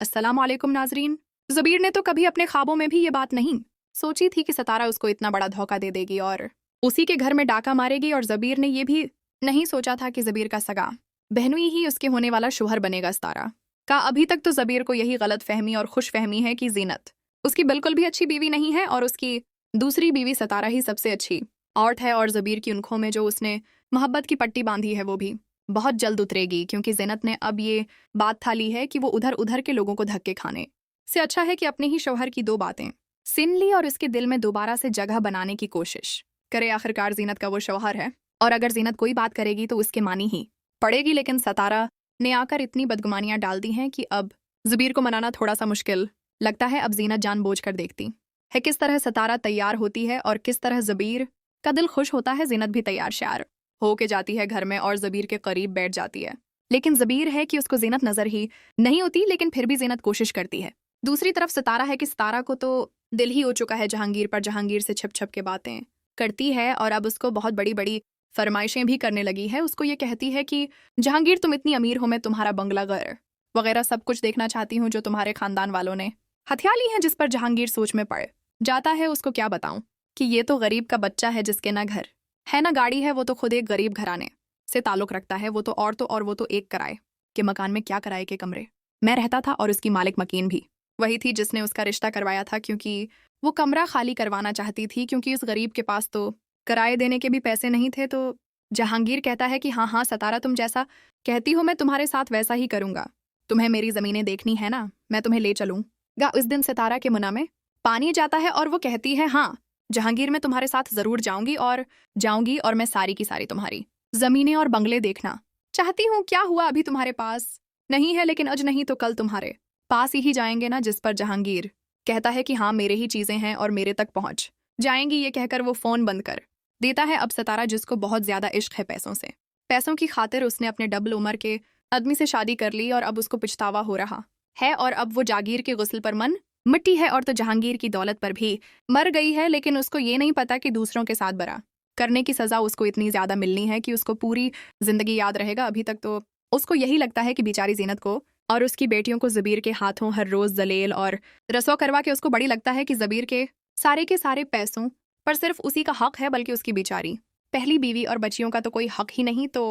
अस्सलाम वालेकुम नाजरीन। ज़बीर ने तो कभी अपने ख्वाबों में भी ये बात नहीं सोची थी कि सतारा उसको इतना बड़ा धोखा दे देगी और उसी के घर में डाका मारेगी। और ज़बीर ने ये भी नहीं सोचा था कि ज़बीर का सगा बहनोई ही उसके होने वाला शोहर बनेगा सतारा का। अभी तक तो ज़बीर को यही गलत फहमी और खुश फहमी है कि जीनत उसकी बिल्कुल भी अच्छी बीवी नहीं है और उसकी दूसरी बीवी सतारा ही सबसे अच्छी औरत है। और ज़बीर की उनखों में जो उसने मोहब्बत की पट्टी बांधी है वो भी बहुत जल्द उतरेगी, क्योंकि ज़ीनत ने अब ये बात थाली है कि वो उधर उधर के लोगों को धक्के खाने से अच्छा है कि अपने ही शौहर की दो बातें सुन ली और उसके दिल में दोबारा से जगह बनाने की कोशिश करे। आखिरकार ज़ीनत का वो शौहर है और अगर ज़ीनत कोई बात करेगी तो उसके मानी ही पड़ेगी। लेकिन सतारा ने आकर इतनी बदगुमानियां डाल दी हैं कि अब ज़बीर को मनाना थोड़ा सा मुश्किल लगता है। अब ज़ीनत जानबूझ कर देखती है किस तरह सतारा तैयार होती है और किस तरह ज़बीर का दिल खुश होता है। ज़ीनत भी तैयार श्यार हो के जाती है घर में और ज़बीर के करीब बैठ जाती है। लेकिन ज़बीर है कि उसको ज़ीनत नजर ही नहीं होती, लेकिन फिर भी ज़ीनत कोशिश करती है। दूसरी तरफ सितारा है कि सितारा को तो दिल ही हो चुका है जहांगीर पर, जहांगीर से छप छप के बातें करती है और अब उसको बहुत बड़ी बड़ी फरमाइशें भी करने लगी है। उसको ये कहती है कि जहांगीर तुम इतनी अमीर हो, मैं तुम्हारा बंगला घर वगैरह सब कुछ देखना चाहती हूँ जो तुम्हारे खानदान वालों ने हथिया ली है। जिस पर जहांगीर सोच में पड़ जाता है। उसको क्या बताऊं कि ये तो गरीब का बच्चा है जिसके ना घर है ना गाड़ी है। वो तो खुद एक गरीब घराने से ताल्लुक रखता है। वो तो एक किराए के मकान में, क्या किराए के कमरे मैं रहता था और उसकी मालिक मकीन भी वही थी जिसने उसका रिश्ता करवाया था, क्योंकि वो कमरा खाली करवाना चाहती थी क्योंकि उस गरीब के पास तो किराए देने के भी पैसे नहीं थे। तो जहांगीर कहता है कि हाँ हाँ सतारा, तुम जैसा कहती हो मैं तुम्हारे साथ वैसा ही करूंगा। तुम्हें मेरी ज़मीनें देखनी है ना, मैं तुम्हें ले चलूंगा। उस दिन सितारा के मुना में पानी जाता है और वो कहती है हाँ जहांगीर मैं तुम्हारे साथ ज़रूर जाऊंगी और मैं सारी की सारी तुम्हारी ज़मीनें और बंगले देखना चाहती हूँ। क्या हुआ, अभी तुम्हारे पास नहीं है लेकिन आज नहीं तो कल तुम्हारे पास ही जाएंगे ना। जिस पर जहांगीर कहता है कि हाँ मेरे ही चीज़ें हैं और मेरे तक पहुंच जाएंगी। ये कहकर वो फ़ोन बंद कर देता है। अब सतारा जिसको बहुत ज़्यादा इश्क है पैसों से, पैसों की खातिर उसने अपने डबल उम्र के आदमी से शादी कर ली और अब उसको पछतावा हो रहा है। और अब वो जागीर के गुस्ल पर मन मिट्टी है और तो जहांगीर की दौलत पर भी मर गई है। लेकिन उसको ये नहीं पता कि दूसरों के साथ बरा करने की सज़ा उसको इतनी ज़्यादा मिलनी है कि उसको पूरी ज़िंदगी याद रहेगा। अभी तक तो उसको यही लगता है कि बेचारी ज़ीनत को और उसकी बेटियों को ज़बीर के हाथों हर रोज़ जलील और रसवा करवा के उसको बड़ी लगता है कि ज़बीर के सारे पैसों पर सिर्फ उसी का हक है, बल्कि उसकी बेचारी पहली बीवी और बच्चियों का तो कोई हक ही नहीं। तो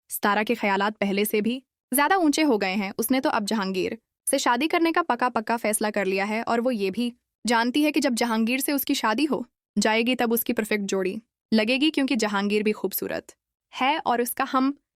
सतारा के ख्यालात पहले से भी ज़्यादा ऊंचे हो गए हैं। उसने तो अब जहांगीर से शादी करने का पक्का पक्का फैसला कर लिया है और वो ये भी जानती है कि जब जहांगीर से उसकी शादी हो जाएगी तब उसकी परफेक्ट जोड़ी लगेगी, क्योंकि जहांगीर भी खूबसूरत है और उसका हम